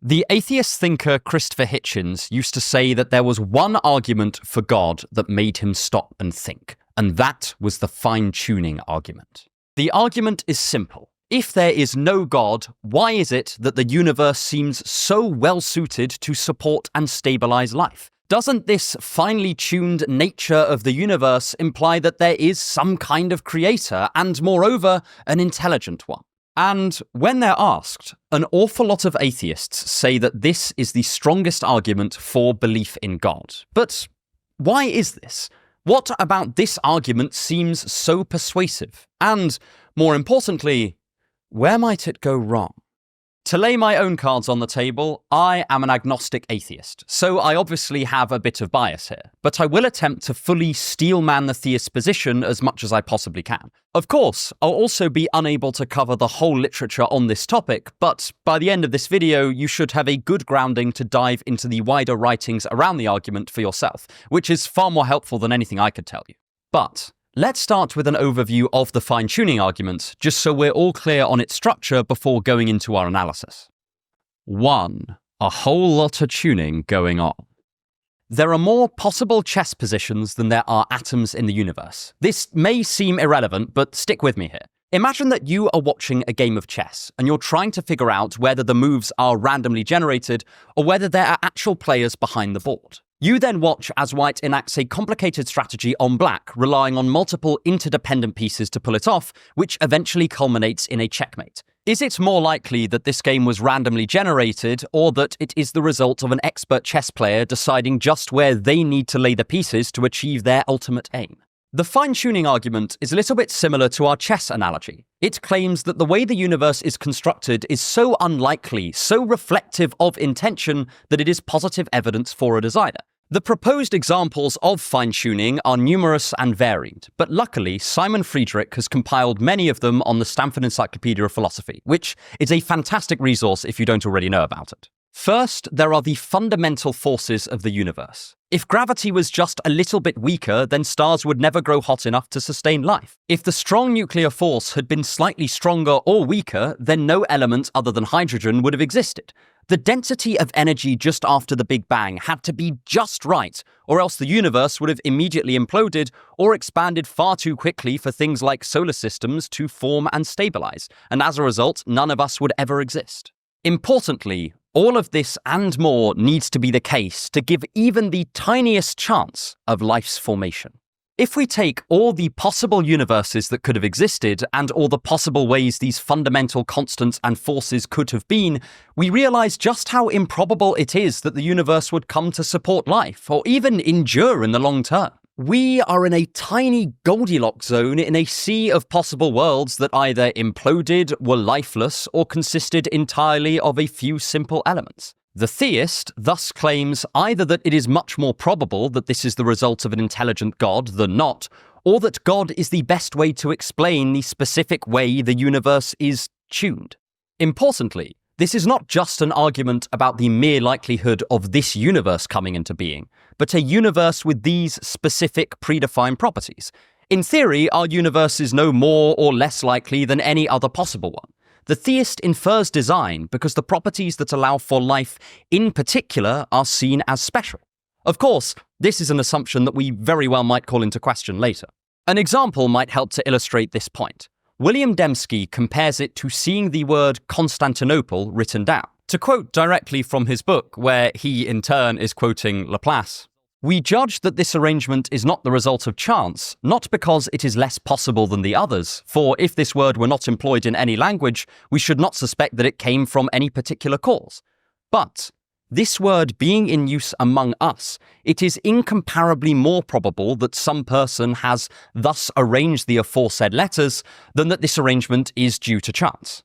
The atheist thinker Christopher Hitchens used to say that there was one argument for God that made him stop and think, and that was the fine-tuning argument. The argument is simple. If there is no God, why is it that the universe seems so well-suited to support and stabilize life? Doesn't this finely tuned nature of the universe imply that there is some kind of creator and, moreover, an intelligent one? And when they're asked, an awful lot of atheists say that this is the strongest argument for belief in God. But why is this? What about this argument seems so persuasive? And, more importantly, where might it go wrong? To lay my own cards on the table, I am an agnostic atheist, so I obviously have a bit of bias here, but I will attempt to fully steelman the theist position as much as I possibly can. Of course, I'll also be unable to cover the whole literature on this topic, but by the end of this video, you should have a good grounding to dive into the wider writings around the argument for yourself, which is far more helpful than anything I could tell you. But let's start with an overview of the fine-tuning argument, just so we're all clear on its structure before going into our analysis. 1. A whole lot of tuning going on. There are more possible chess positions than there are atoms in the universe. This may seem irrelevant, but stick with me here. Imagine that you are watching a game of chess, and you're trying to figure out whether the moves are randomly generated or whether there are actual players behind the board. You then watch as white enacts a complicated strategy on black, relying on multiple interdependent pieces to pull it off, which eventually culminates in a checkmate. Is it more likely that this game was randomly generated, or that it is the result of an expert chess player deciding just where they need to lay the pieces to achieve their ultimate aim? The fine-tuning argument is a little bit similar to our chess analogy. It claims that the way the universe is constructed is so unlikely, so reflective of intention, that it is positive evidence for a designer. The proposed examples of fine-tuning are numerous and varied, but luckily Simon Friedrich has compiled many of them on the Stanford Encyclopedia of Philosophy, which is a fantastic resource if you don't already know about it. First, there are the fundamental forces of the universe. If gravity was just a little bit weaker, then stars would never grow hot enough to sustain life. If the strong nuclear force had been slightly stronger or weaker, then no element other than hydrogen would have existed. The density of energy just after the Big Bang had to be just right, or else the universe would have immediately imploded or expanded far too quickly for things like solar systems to form and stabilize, and as a result, none of us would ever exist. Importantly, all of this and more needs to be the case to give even the tiniest chance of life's formation. If we take all the possible universes that could have existed and all the possible ways these fundamental constants and forces could have been, we realize just how improbable it is that the universe would come to support life or even endure in the long term. We are in a tiny Goldilocks zone in a sea of possible worlds that either imploded, were lifeless, or consisted entirely of a few simple elements. The theist thus claims either that it is much more probable that this is the result of an intelligent God than not, or that God is the best way to explain the specific way the universe is tuned. Importantly, this is not just an argument about the mere likelihood of this universe coming into being, but a universe with these specific predefined properties. In theory, our universe is no more or less likely than any other possible one. The theist infers design because the properties that allow for life in particular are seen as special. Of course, this is an assumption that we very well might call into question later. An example might help to illustrate this point. William Dembski compares it to seeing the word Constantinople written down. To quote directly from his book, where he in turn is quoting Laplace, "We judge that this arrangement is not the result of chance, not because it is less possible than the others, for if this word were not employed in any language, we should not suspect that it came from any particular cause. But this word being in use among us, it is incomparably more probable that some person has thus arranged the aforesaid letters than that this arrangement is due to chance."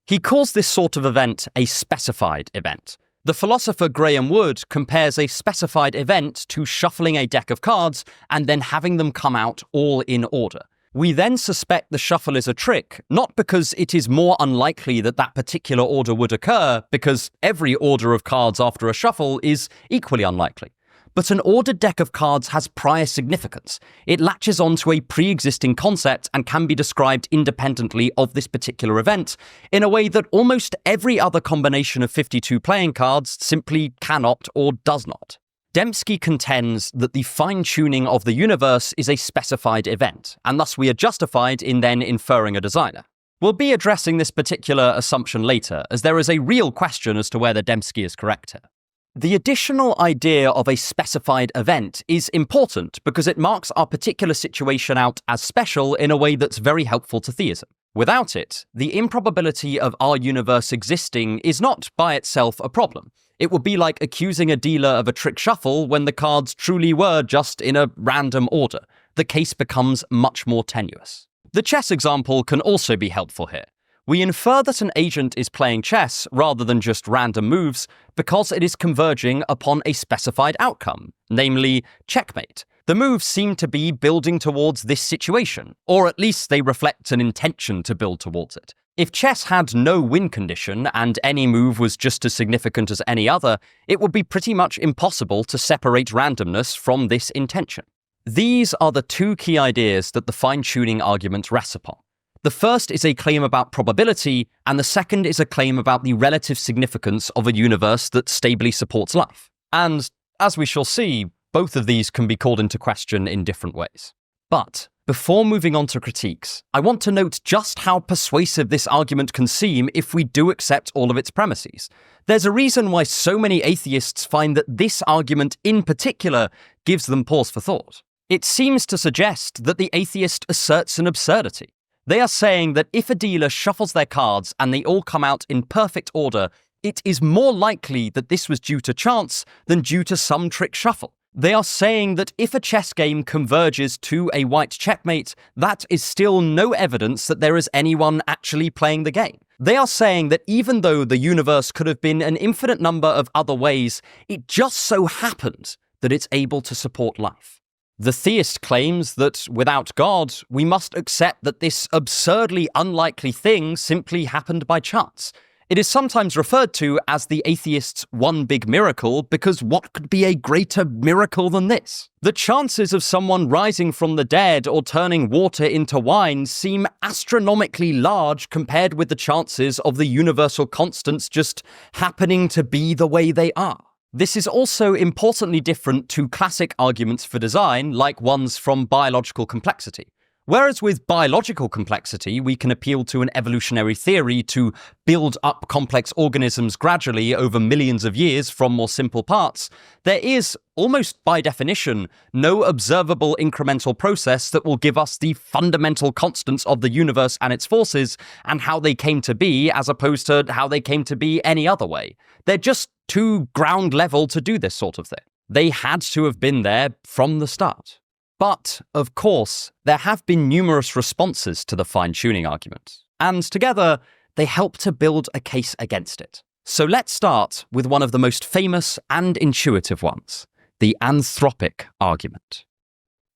He calls this sort of event a specified event. The philosopher Graham Wood compares a specified event to shuffling a deck of cards and then having them come out all in order. We then suspect the shuffle is a trick, not because it is more unlikely that that particular order would occur, because every order of cards after a shuffle is equally unlikely, But an ordered deck of cards has prior significance. It latches onto a pre-existing concept and can be described independently of this particular event in a way that almost every other combination of 52 playing cards simply cannot or does not. Dembski contends that the fine-tuning of the universe is a specified event, and thus we are justified in then inferring a designer. We'll be addressing this particular assumption later, as there is a real question as to whether Dembski is correct here. The additional idea of a specified event is important because it marks our particular situation out as special in a way that's very helpful to theism. Without it, the improbability of our universe existing is not by itself a problem. It would be like accusing a dealer of a trick shuffle when the cards truly were just in a random order. The case becomes much more tenuous. The chess example can also be helpful here. We infer that an agent is playing chess rather than just random moves because it is converging upon a specified outcome, namely checkmate. The moves seem to be building towards this situation, or at least they reflect an intention to build towards it. If chess had no win condition and any move was just as significant as any other, it would be pretty much impossible to separate randomness from this intention. These are the two key ideas that the fine-tuning argument rests upon. The first is a claim about probability, and the second is a claim about the relative significance of a universe that stably supports life. And, as we shall see, both of these can be called into question in different ways. But, before moving on to critiques, I want to note just how persuasive this argument can seem if we do accept all of its premises. There's a reason why so many atheists find that this argument in particular gives them pause for thought. It seems to suggest that the atheist asserts an absurdity. They are saying that if a dealer shuffles their cards and they all come out in perfect order, it is more likely that this was due to chance than due to some trick shuffle. They are saying that if a chess game converges to a white checkmate, that is still no evidence that there is anyone actually playing the game. They are saying that even though the universe could have been an infinite number of other ways, it just so happened that it's able to support life. The theist claims that, without God, we must accept that this absurdly unlikely thing simply happened by chance. It is sometimes referred to as the atheist's one big miracle because what could be a greater miracle than this? The chances of someone rising from the dead or turning water into wine seem astronomically large compared with the chances of the universal constants just happening to be the way they are. This is also importantly different to classic arguments for design, like ones from biological complexity. Whereas with biological complexity, we can appeal to an evolutionary theory to build up complex organisms gradually over millions of years from more simple parts, there is, almost by definition, no observable incremental process that will give us the fundamental constants of the universe and its forces and how they came to be as opposed to how they came to be any other way. They're just too ground level to do this sort of thing. They had to have been there from the start. But, of course, there have been numerous responses to the fine-tuning argument, and together, they help to build a case against it. So let's start with one of the most famous and intuitive ones, the anthropic argument.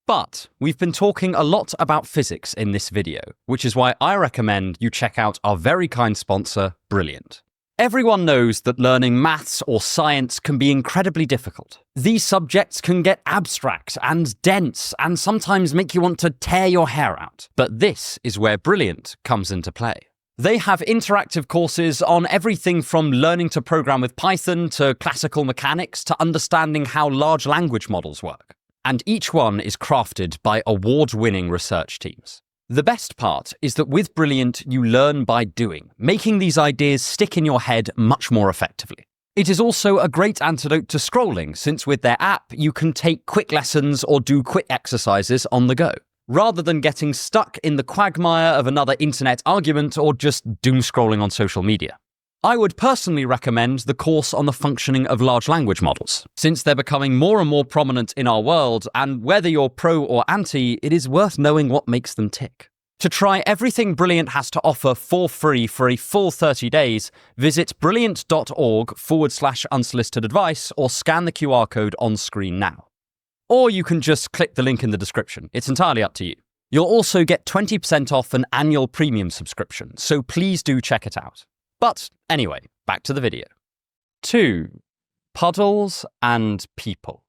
But we've been talking a lot about physics in this video, which is why I recommend you check out our very kind sponsor, Brilliant. Everyone knows that learning maths or science can be incredibly difficult. These subjects can get abstract and dense and sometimes make you want to tear your hair out. But this is where Brilliant comes into play. They have interactive courses on everything from learning to program with Python to classical mechanics to understanding how large language models work. And each one is crafted by award-winning research teams. The best part is that with Brilliant, you learn by doing, making these ideas stick in your head much more effectively. It is also a great antidote to scrolling, since with their app, you can take quick lessons or do quick exercises on the go, rather than getting stuck in the quagmire of another internet argument or just doom scrolling on social media. I would personally recommend the course on the functioning of large language models, since they're becoming more and more prominent in our world, and whether you're pro or anti, it is worth knowing what makes them tick. To try everything Brilliant has to offer for free for a full 30 days, visit brilliant.org/unsolicited advice or scan the QR code on screen now. Or you can just click the link in the description. It's entirely up to you. You'll also get 20% off an annual premium subscription, so please do check it out. But anyway, back to the video. 2. Puddles and people.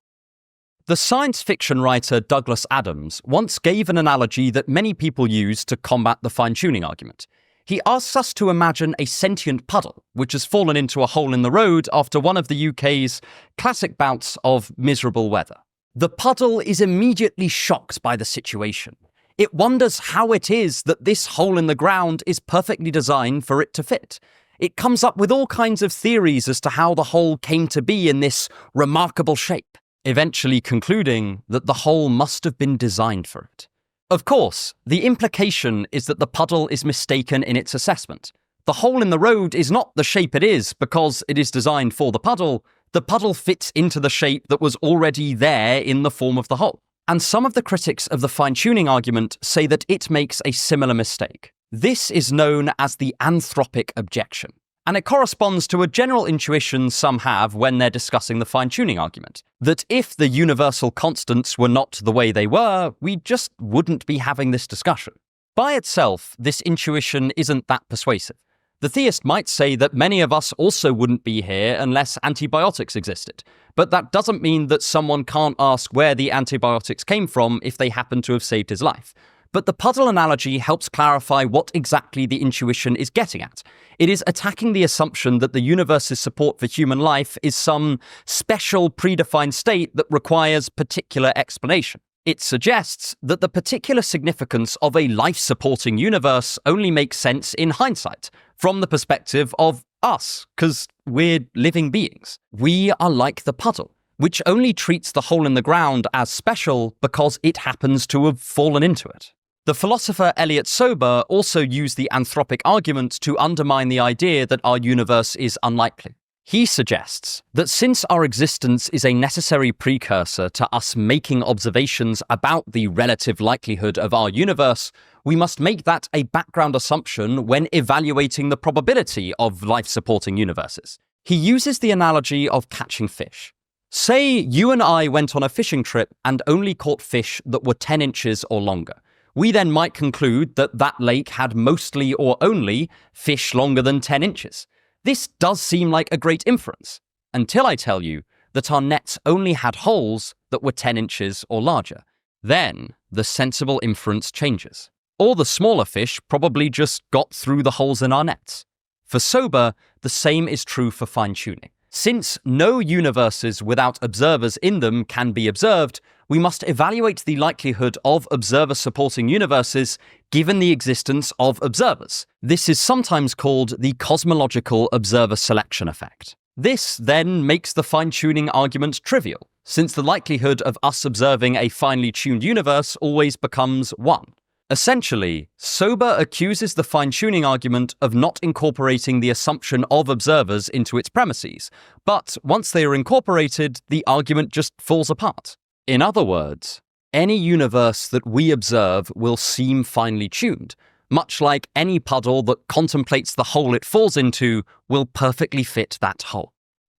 The science fiction writer Douglas Adams once gave an analogy that many people use to combat the fine-tuning argument. He asks us to imagine a sentient puddle which has fallen into a hole in the road after one of the UK's classic bouts of miserable weather. The puddle is immediately shocked by the situation. It wonders how it is that this hole in the ground is perfectly designed for it to fit. It comes up with all kinds of theories as to how the hole came to be in this remarkable shape, eventually concluding that the hole must have been designed for it. Of course, the implication is that the puddle is mistaken in its assessment. The hole in the road is not the shape it is because it is designed for the puddle. The puddle fits into the shape that was already there in the form of the hole. And some of the critics of the fine-tuning argument say that it makes a similar mistake. This is known as the anthropic objection, and it corresponds to a general intuition some have when they're discussing the fine-tuning argument, that if the universal constants were not the way they were, we just wouldn't be having this discussion. By itself, this intuition isn't that persuasive. The theist might say that many of us also wouldn't be here unless antibiotics existed, but that doesn't mean that someone can't ask where the antibiotics came from if they happen to have saved his life. But the puddle analogy helps clarify what exactly the intuition is getting at. It is attacking the assumption that the universe's support for human life is some special predefined state that requires particular explanation. It suggests that the particular significance of a life-supporting universe only makes sense in hindsight, from the perspective of us, because we're living beings. We are like the puddle, which only treats the hole in the ground as special because it happens to have fallen into it. The philosopher Elliot Sober also used the anthropic argument to undermine the idea that our universe is unlikely. He suggests that since our existence is a necessary precursor to us making observations about the relative likelihood of our universe, we must make that a background assumption when evaluating the probability of life-supporting universes. He uses the analogy of catching fish. Say you and I went on a fishing trip and only caught fish that were 10 inches or longer. We then might conclude that that lake had mostly or only fish longer than 10 inches. This does seem like a great inference, until I tell you that our nets only had holes that were 10 inches or larger. Then the sensible inference changes. Or the smaller fish probably just got through the holes in our nets. For Sober, the same is true for fine-tuning. Since no universes without observers in them can be observed, we must evaluate the likelihood of observer-supporting universes given the existence of observers. This is sometimes called the cosmological observer selection effect. This then makes the fine-tuning argument trivial, since the likelihood of us observing a finely tuned universe always becomes 1. Essentially, Sober accuses the fine-tuning argument of not incorporating the assumption of observers into its premises, but once they are incorporated, the argument just falls apart. In other words, any universe that we observe will seem finely tuned, much like any puddle that contemplates the hole it falls into will perfectly fit that hole.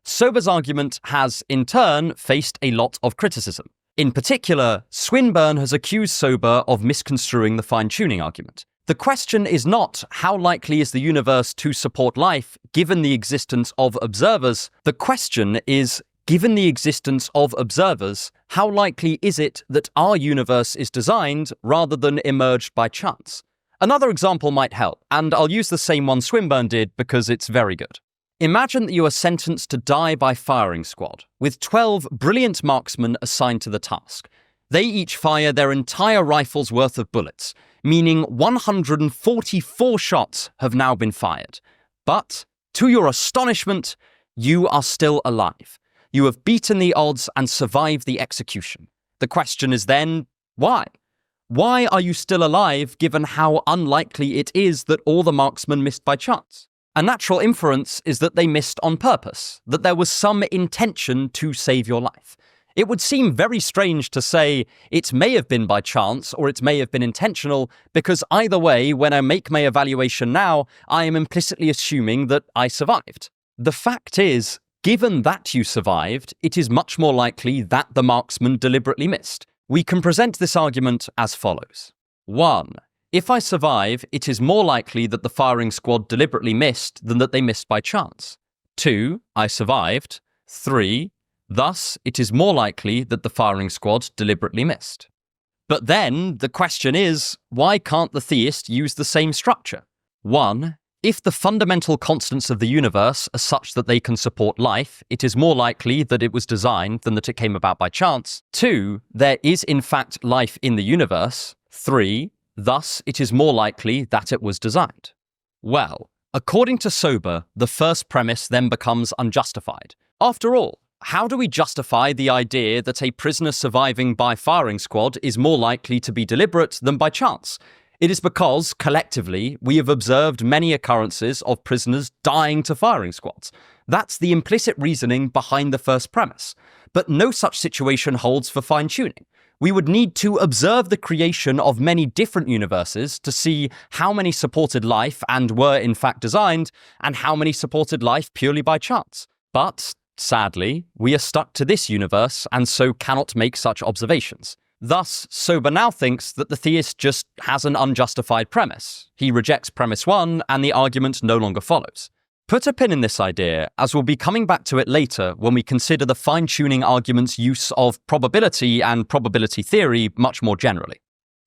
Sober's argument has, in turn, faced a lot of criticism. In particular, Swinburne has accused Sober of misconstruing the fine-tuning argument. The question is not how likely is the universe to support life given the existence of observers. The question is, given the existence of observers, how likely is it that our universe is designed rather than emerged by chance? Another example might help, and I'll use the same one Swinburne did because it's very good. Imagine that you are sentenced to die by firing squad, with 12 brilliant marksmen assigned to the task. They each fire their entire rifle's worth of bullets, meaning 144 shots have now been fired. But, to your astonishment, you are still alive. You have beaten the odds and survived the execution. The question is then, why? Why are you still alive given how unlikely it is that all the marksmen missed by chance? A natural inference is that they missed on purpose, that there was some intention to save your life. It would seem very strange to say it may have been by chance or it may have been intentional, because either way, when I make my evaluation now, I am implicitly assuming that I survived. The fact is, given that you survived, it is much more likely that the marksman deliberately missed. We can present this argument as follows. 1. If I survive, it is more likely that the firing squad deliberately missed than that they missed by chance. 2. I survived. 3. Thus, it is more likely that the firing squad deliberately missed. But then, the question is, why can't the theist use the same structure? 1. If the fundamental constants of the universe are such that they can support life, it is more likely that it was designed than that it came about by chance. 2. There is in fact life in the universe. 3. Thus, it is more likely that it was designed. Well, according to Sober, the first premise then becomes unjustified. After all, how do we justify the idea that a prisoner surviving by firing squad is more likely to be deliberate than by chance? It is because, collectively, we have observed many occurrences of prisoners dying to firing squads. That's the implicit reasoning behind the first premise. But no such situation holds for fine-tuning. We would need to observe the creation of many different universes to see how many supported life and were in fact designed, and how many supported life purely by chance. But, sadly, we are stuck to this universe and so cannot make such observations. Thus, Sober now thinks that the theist just has an unjustified premise. He rejects premise 1, and the argument no longer follows. Put a pin in this idea, as we'll be coming back to it later when we consider the fine-tuning argument's use of probability and probability theory much more generally.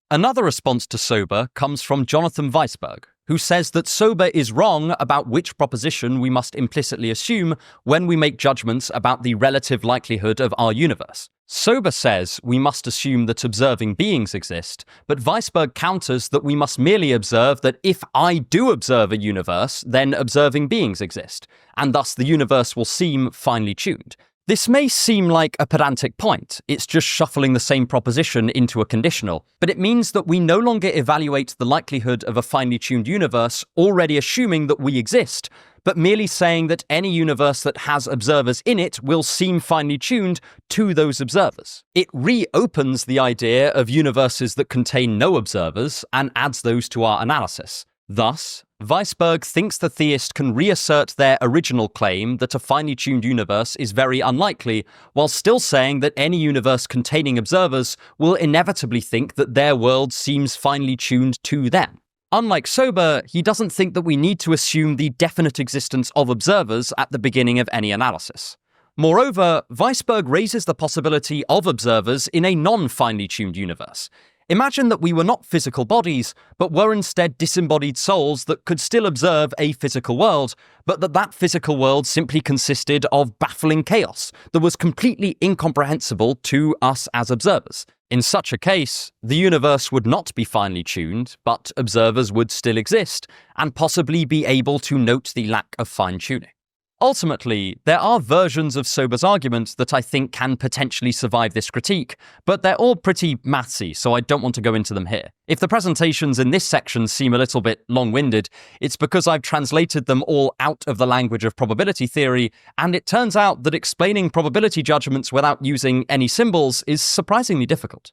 Another response to Sober comes from Jonathan Weisberg, who says that Sober is wrong about which proposition we must implicitly assume when we make judgments about the relative likelihood of our universe. Sober says we must assume that observing beings exist, but Weisberg counters that we must merely observe that if I do observe a universe, then observing beings exist, and thus the universe will seem finely tuned. This may seem like a pedantic point, it's just shuffling the same proposition into a conditional, but it means that we no longer evaluate the likelihood of a finely tuned universe already assuming that we exist, but merely saying that any universe that has observers in it will seem finely tuned to those observers. It reopens the idea of universes that contain no observers and adds those to our analysis. Thus, Weisberg thinks the theist can reassert their original claim that a finely tuned universe is very unlikely, while still saying that any universe containing observers will inevitably think that their world seems finely tuned to them. Unlike Sober, he doesn't think that we need to assume the definite existence of observers at the beginning of any analysis. Moreover, Weisberg raises the possibility of observers in a non-finely tuned universe. Imagine that we were not physical bodies, but were instead disembodied souls that could still observe a physical world, but that physical world simply consisted of baffling chaos that was completely incomprehensible to us as observers. In such a case, the universe would not be finely tuned, but observers would still exist, and possibly be able to note the lack of fine-tuning. Ultimately, there are versions of Sober's argument that I think can potentially survive this critique, but they're all pretty mathsy, so I don't want to go into them here. If the presentations in this section seem a little bit long-winded, it's because I've translated them all out of the language of probability theory, and it turns out that explaining probability judgments without using any symbols is surprisingly difficult.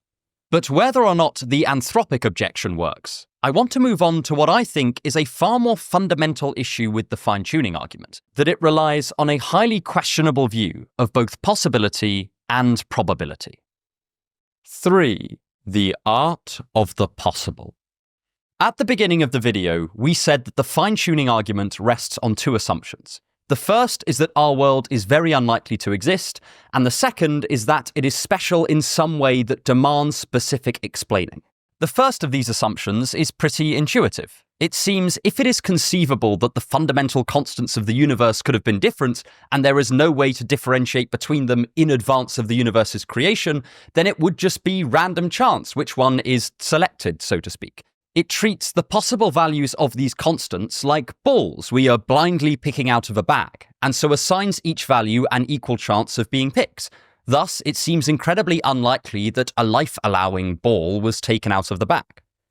But whether or not the anthropic objection works, I want to move on to what I think is a far more fundamental issue with the fine-tuning argument, that it relies on a highly questionable view of both possibility and probability. 3. The art of the possible. At the beginning of the video, we said that the fine-tuning argument rests on two assumptions. The first is that our world is very unlikely to exist, and the second is that it is special in some way that demands specific explaining. The first of these assumptions is pretty intuitive. It seems if it is conceivable that the fundamental constants of the universe could have been different, and there is no way to differentiate between them in advance of the universe's creation, then it would just be random chance which one is selected, so to speak. It treats the possible values of these constants like balls we are blindly picking out of a bag, and so assigns each value an equal chance of being picked. Thus, it seems incredibly unlikely that a life-allowing ball was taken out of the bag.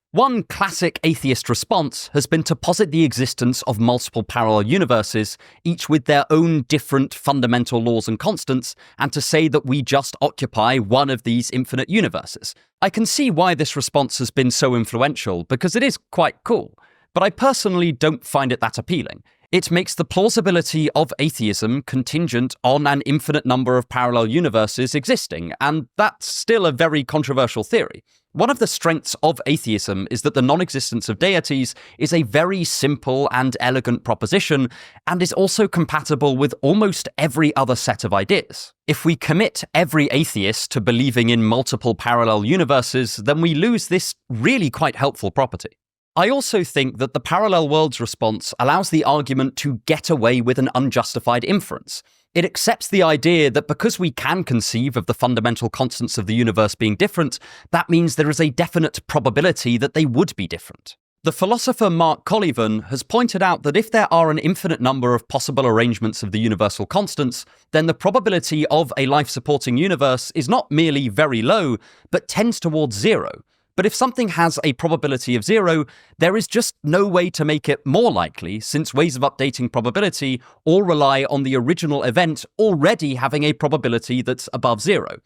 One classic atheist response has been to posit the existence of multiple parallel universes, each with their own different fundamental laws and constants, and to say that we just occupy one of these infinite universes. I can see why this response has been so influential, because it is quite cool, but I personally don't find it that appealing. It makes the plausibility of atheism contingent on an infinite number of parallel universes existing, and that's still a very controversial theory. One of the strengths of atheism is that the non-existence of deities is a very simple and elegant proposition, and is also compatible with almost every other set of ideas. If we commit every atheist to believing in multiple parallel universes, then we lose this really quite helpful property. I also think that the parallel worlds response allows the argument to get away with an unjustified inference. It accepts the idea that because we can conceive of the fundamental constants of the universe being different, that means there is a definite probability that they would be different. The philosopher Mark Kolyvan has pointed out that if there are an infinite number of possible arrangements of the universal constants, then the probability of a life-supporting universe is not merely very low, but tends towards zero. But if something has a probability of zero, there is just no way to make it more likely, since ways of updating probability all rely on the original event already having a probability that's above zero.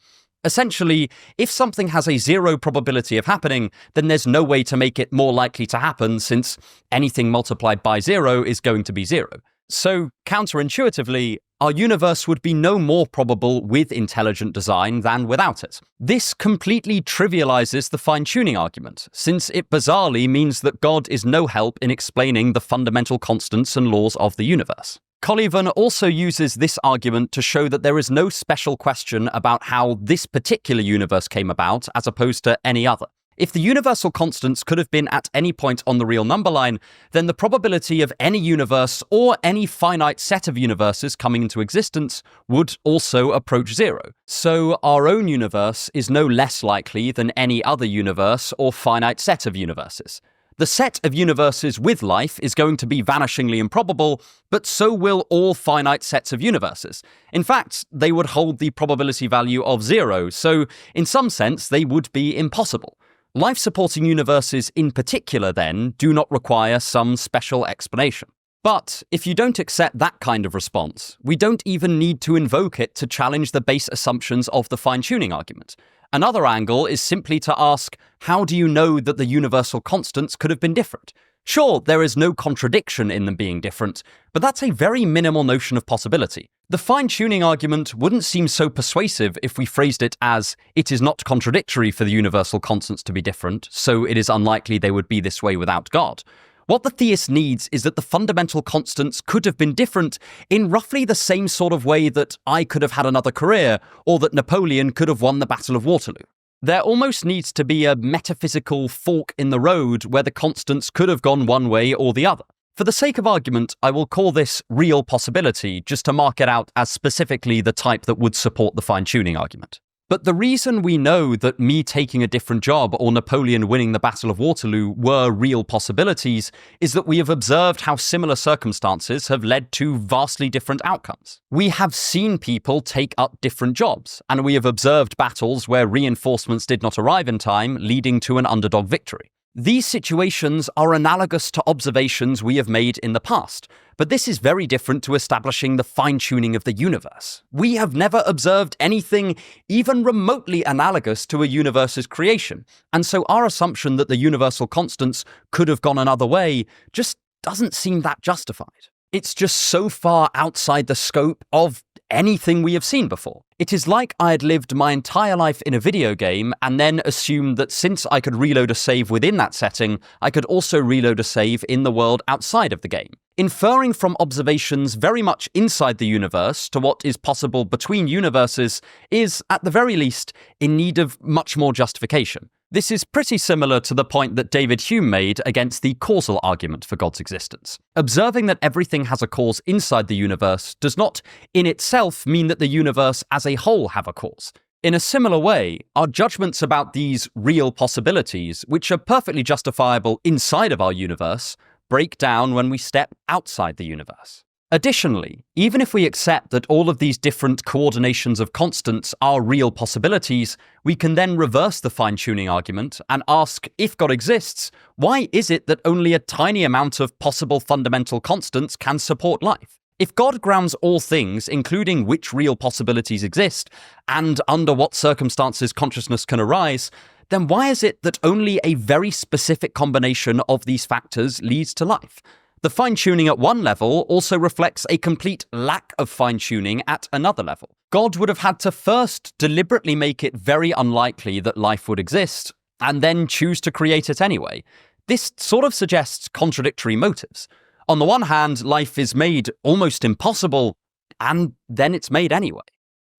Essentially, if something has a zero probability of happening, then there's no way to make it more likely to happen, since anything multiplied by zero is going to be zero. So, counterintuitively, our universe would be no more probable with intelligent design than without it. This completely trivializes the fine-tuning argument, since it bizarrely means that God is no help in explaining the fundamental constants and laws of the universe. Kolyvan also uses this argument to show that there is no special question about how this particular universe came about as opposed to any other. If the universal constants could have been at any point on the real number line, then the probability of any universe or any finite set of universes coming into existence would also approach zero. So our own universe is no less likely than any other universe or finite set of universes. The set of universes with life is going to be vanishingly improbable, but so will all finite sets of universes. In fact, they would hold the probability value of zero, so in some sense they would be impossible. Life-supporting universes in particular, then, do not require some special explanation. But if you don't accept that kind of response, we don't even need to invoke it to challenge the base assumptions of the fine-tuning argument. Another angle is simply to ask, how do you know that the universal constants could have been different? Sure, there is no contradiction in them being different, but that's a very minimal notion of possibility. The fine-tuning argument wouldn't seem so persuasive if we phrased it as, it is not contradictory for the universal constants to be different, so it is unlikely they would be this way without God. What the theist needs is that the fundamental constants could have been different in roughly the same sort of way that I could have had another career, or that Napoleon could have won the Battle of Waterloo. There almost needs to be a metaphysical fork in the road where the constants could have gone one way or the other. For the sake of argument, I will call this real possibility, just to mark it out as specifically the type that would support the fine-tuning argument. But the reason we know that me taking a different job or Napoleon winning the Battle of Waterloo were real possibilities is that we have observed how similar circumstances have led to vastly different outcomes. We have seen people take up different jobs, and we have observed battles where reinforcements did not arrive in time, leading to an underdog victory. These situations are analogous to observations we have made in the past, but this is very different to establishing the fine-tuning of the universe. We have never observed anything even remotely analogous to a universe's creation, and so our assumption that the universal constants could have gone another way just doesn't seem that justified. It's just so far outside the scope of anything we have seen before. It is like I had lived my entire life in a video game and then assumed that since I could reload a save within that setting, I could also reload a save in the world outside of the game. Inferring from observations very much inside the universe to what is possible between universes is, at the very least, in need of much more justification. This is pretty similar to the point that David Hume made against the causal argument for God's existence. Observing that everything has a cause inside the universe does not, in itself, mean that the universe as a whole have a cause. In a similar way, our judgments about these real possibilities, which are perfectly justifiable inside of our universe, break down when we step outside the universe. Additionally, even if we accept that all of these different coordinations of constants are real possibilities, we can then reverse the fine-tuning argument and ask, if God exists, why is it that only a tiny amount of possible fundamental constants can support life? If God grounds all things, including which real possibilities exist, and under what circumstances consciousness can arise, then why is it that only a very specific combination of these factors leads to life? The fine-tuning at one level also reflects a complete lack of fine-tuning at another level. God would have had to first deliberately make it very unlikely that life would exist, and then choose to create it anyway. This sort of suggests contradictory motives. On the one hand, life is made almost impossible, and then it's made anyway.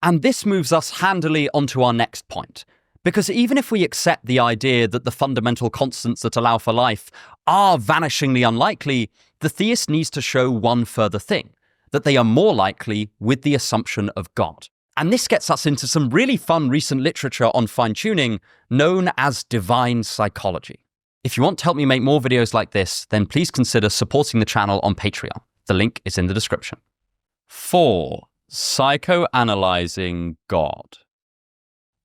And this moves us handily onto our next point. Because even if we accept the idea that the fundamental constants that allow for life are vanishingly unlikely, the theist needs to show one further thing, that they are more likely with the assumption of God. And this gets us into some really fun recent literature on fine-tuning known as divine psychology. If you want to help me make more videos like this, then please consider supporting the channel on Patreon. The link is in the description. 4. Psychoanalyzing God.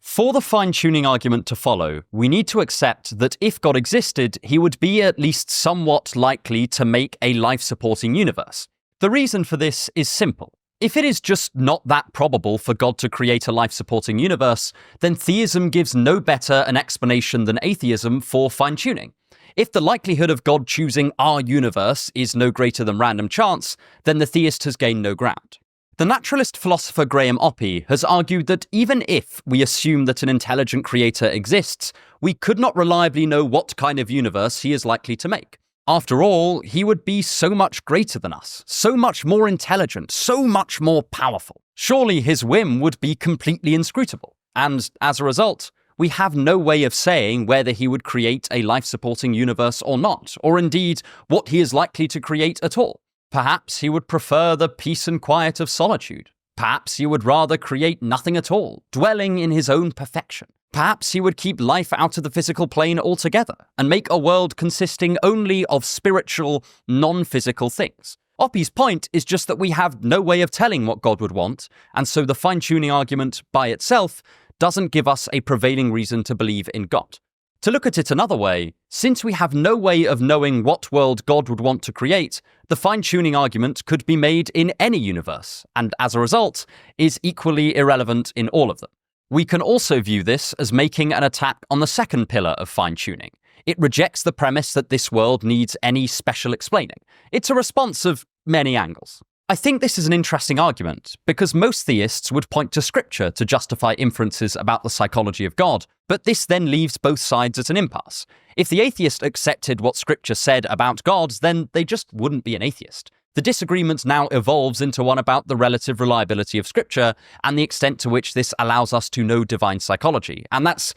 For the fine-tuning argument to follow, we need to accept that if God existed, he would be at least somewhat likely to make a life-supporting universe. The reason for this is simple. If it is just not that probable for God to create a life-supporting universe, then theism gives no better an explanation than atheism for fine-tuning. If the likelihood of God choosing our universe is no greater than random chance, then the theist has gained no ground. The naturalist philosopher Graham Oppy has argued that even if we assume that an intelligent creator exists, we could not reliably know what kind of universe he is likely to make. After all, he would be so much greater than us, so much more intelligent, so much more powerful. Surely his whim would be completely inscrutable. And as a result, we have no way of saying whether he would create a life-supporting universe or not, or indeed what he is likely to create at all. Perhaps he would prefer the peace and quiet of solitude. Perhaps he would rather create nothing at all, dwelling in his own perfection. Perhaps he would keep life out of the physical plane altogether and make a world consisting only of spiritual, non-physical things. Oppy's point is just that we have no way of telling what God would want, and so the fine-tuning argument by itself doesn't give us a prevailing reason to believe in God. To look at it another way, since we have no way of knowing what world God would want to create, the fine-tuning argument could be made in any universe, and as a result, is equally irrelevant in all of them. We can also view this as making an attack on the second pillar of fine-tuning. It rejects the premise that this world needs any special explaining. It's a response of many angles. I think this is an interesting argument, because most theists would point to scripture to justify inferences about the psychology of God, but this then leaves both sides at an impasse. If the atheist accepted what scripture said about God, then they just wouldn't be an atheist. The disagreement now evolves into one about the relative reliability of scripture and the extent to which this allows us to know divine psychology, and that's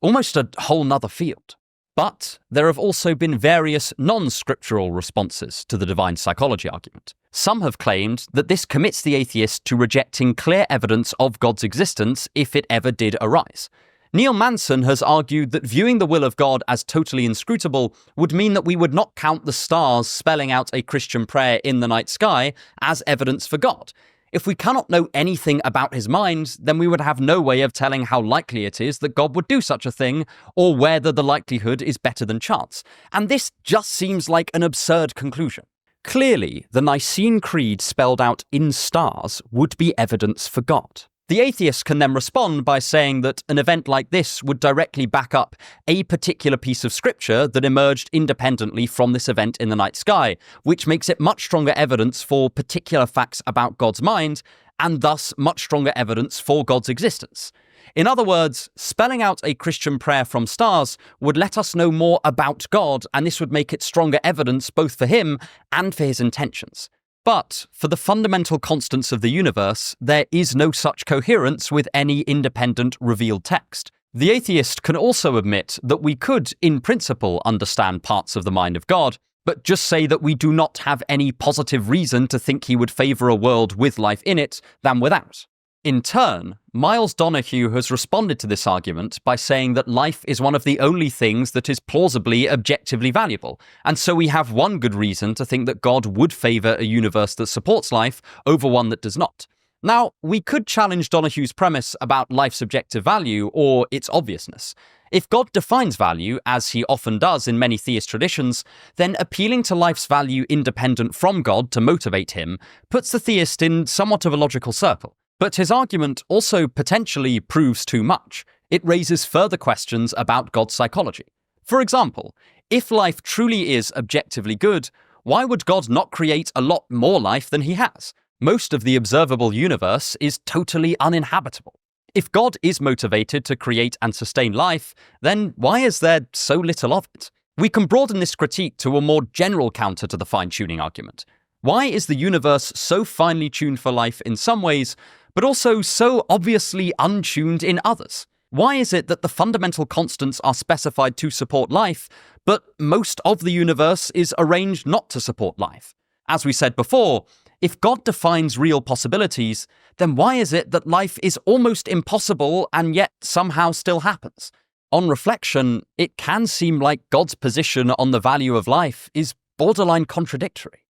almost a whole nother field. But there have also been various non-scriptural responses to the divine psychology argument. Some have claimed that this commits the atheist to rejecting clear evidence of God's existence if it ever did arise. Neil Manson has argued that viewing the will of God as totally inscrutable would mean that we would not count the stars spelling out a Christian prayer in the night sky as evidence for God. If we cannot know anything about his mind, then we would have no way of telling how likely it is that God would do such a thing, or whether the likelihood is better than chance. And this just seems like an absurd conclusion. Clearly, the Nicene Creed spelled out in stars would be evidence for God. The atheist can then respond by saying that an event like this would directly back up a particular piece of scripture that emerged independently from this event in the night sky, which makes it much stronger evidence for particular facts about God's mind, and thus much stronger evidence for God's existence. In other words, spelling out a Christian prayer from stars would let us know more about God, and this would make it stronger evidence both for him and for his intentions. But for the fundamental constants of the universe, there is no such coherence with any independent revealed text. The atheist can also admit that we could, in principle, understand parts of the mind of God, but just say that we do not have any positive reason to think he would favour a world with life in it than without. In turn, Miles Donohue has responded to this argument by saying that life is one of the only things that is plausibly objectively valuable, and so we have one good reason to think that God would favour a universe that supports life over one that does not. Now, we could challenge Donohue's premise about life's objective value or its obviousness. If God defines value, as he often does in many theist traditions, then appealing to life's value independent from God to motivate him puts the theist in somewhat of a logical circle. But his argument also potentially proves too much. It raises further questions about God's psychology. For example, if life truly is objectively good, why would God not create a lot more life than he has? Most of the observable universe is totally uninhabitable. If God is motivated to create and sustain life, then why is there so little of it? We can broaden this critique to a more general counter to the fine-tuning argument. Why is the universe so finely tuned for life in some ways, but also so obviously untuned in others? Why is it that the fundamental constants are specified to support life, but most of the universe is arranged not to support life? As we said before, if God defines real possibilities, then why is it that life is almost impossible and yet somehow still happens? On reflection, it can seem like God's position on the value of life is borderline contradictory.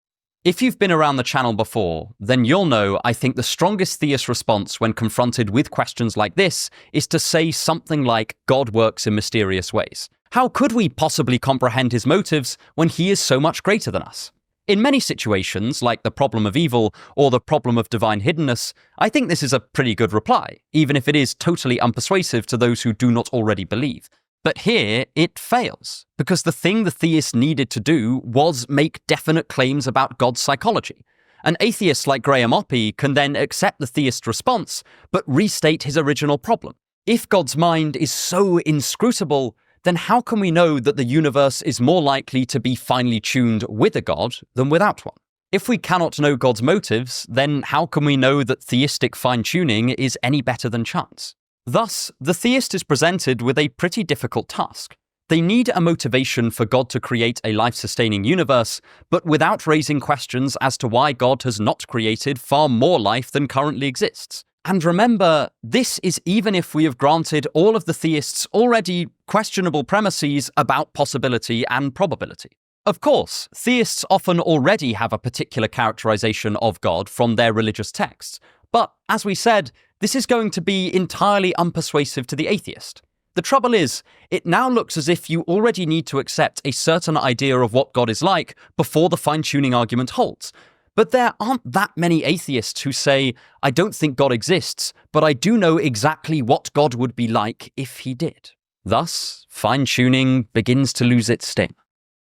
If you've been around the channel before, then you'll know I think the strongest theist response when confronted with questions like this is to say something like, God works in mysterious ways. How could we possibly comprehend his motives when he is so much greater than us? In many situations, like the problem of evil or the problem of divine hiddenness, I think this is a pretty good reply, even if it is totally unpersuasive to those who do not already believe. But here, it fails, because the thing the theist needed to do was make definite claims about God's psychology. An atheist like Graham Oppy can then accept the theist response, but restate his original problem. If God's mind is so inscrutable, then how can we know that the universe is more likely to be finely tuned with a God than without one? If we cannot know God's motives, then how can we know that theistic fine-tuning is any better than chance? Thus, the theist is presented with a pretty difficult task. They need a motivation for God to create a life-sustaining universe, but without raising questions as to why God has not created far more life than currently exists. And remember, this is even if we have granted all of the theists' already questionable premises about possibility and probability. Of course, theists often already have a particular characterization of God from their religious texts, but as we said, this is going to be entirely unpersuasive to the atheist. The trouble is, it now looks as if you already need to accept a certain idea of what God is like before the fine-tuning argument holds. But there aren't that many atheists who say, I don't think God exists, but I do know exactly what God would be like if he did. Thus, fine-tuning begins to lose its sting.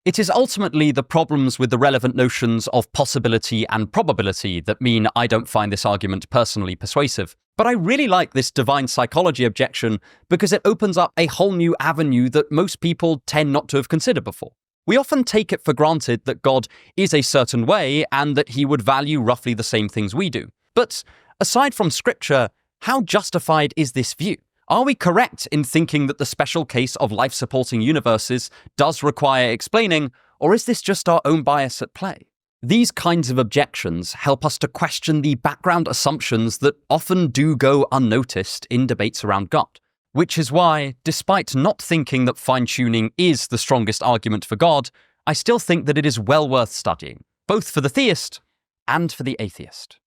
It is ultimately the problems with the relevant notions of possibility and probability that mean I don't find this argument personally persuasive. But I really like this divine psychology objection because it opens up a whole new avenue that most people tend not to have considered before. We often take it for granted that God is a certain way and that he would value roughly the same things we do. But aside from scripture, how justified is this view? Are we correct in thinking that the special case of life-supporting universes does require explaining, or is this just our own bias at play? These kinds of objections help us to question the background assumptions that often do go unnoticed in debates around God. Which is why, despite not thinking that fine-tuning is the strongest argument for God, I still think that it is well worth studying, both for the theist and for the atheist.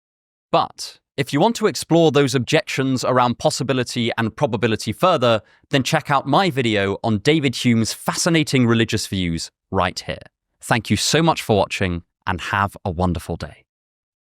But if you want to explore those objections around possibility and probability further, then check out my video on David Hume's fascinating religious views right here. Thank you so much for watching, and have a wonderful day.